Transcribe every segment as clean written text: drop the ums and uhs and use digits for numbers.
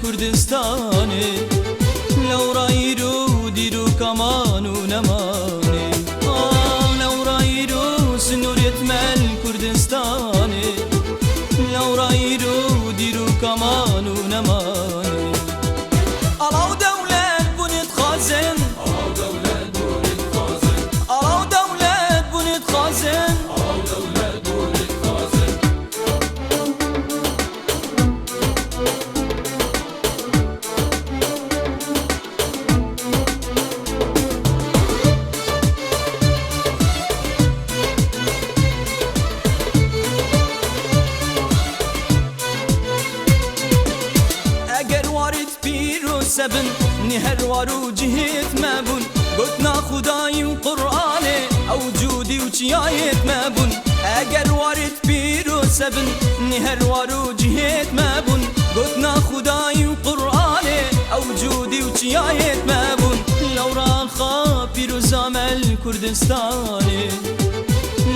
الكردستاني لو رايرو ديرو كمان ونماني لو رايرو سنور يتمل الكردستاني لو رايرو ديرو كمان ونماني أراو دولة بنت خازن أراو دولة بنت خازن أراو دولة بنت خازن أراو دولة بنت خازن اگر وارد پیر و سبن نهر وارو جهت مبون گتنا خدای و قرآنه او جودی و چیایت مبون اگر وارد پیر و سبن نهر وارو جهت مبون گتنا خدای و قرآنه او جودی و چیایت مبون لو را خاپیر و زامل کردستانه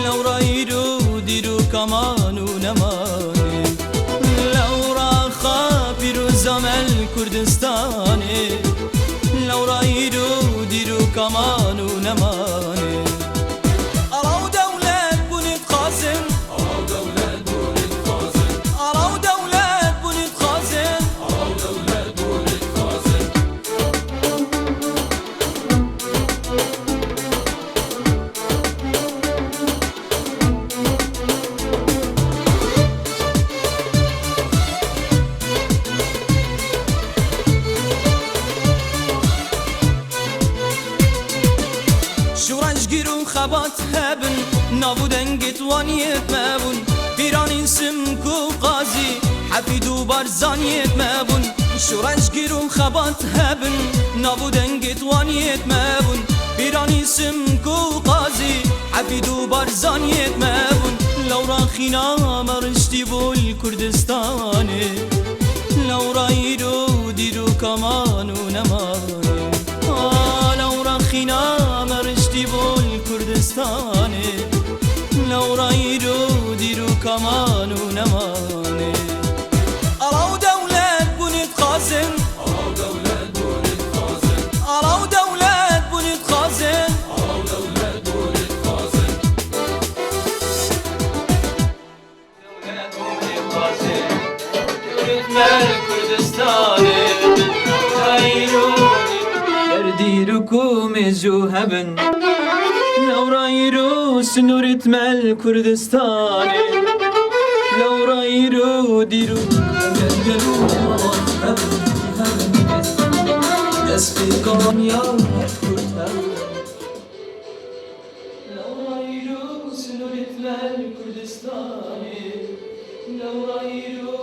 لو رایرو دیرو کمان و نمانه لو را خاپیر و زامل کردستانه لو رایرو دیرو کمان و نمانه أراو دولة بنت خازن أراو دولة بنت خازن أراو دولة بنت خازن أراو دولة بنت خازن شورنج گیرون خبات هبن نابودن گتوانیت مبون پیران اسم کو قاضی حفید و برزانیت مبون شورنج گیرون خبات هبن نابودن گتوانیت مبون پیران اسم کو قاضی حفید و برزانیت مبون لو را خینا مرشتی بول کردستانه لو رایرو دیرو کمان و نمانه لو را خینا مرشتی بول کردستانه لو رایرو دیرو کمان و نمانه أراو دولة بنت خازن أراو دولة بنت خازن أراو دولة بنت خازن أراو دولة بنت خازن دولة بنت خازن يتمل كردستاني رایرو ديركم الجوهبن لو رايرو سنور يتمل كردستاني لو رايرو ديرو قلقلو دسقي قام يا لو رايرو سنور يتمل كردستاني لو رايرو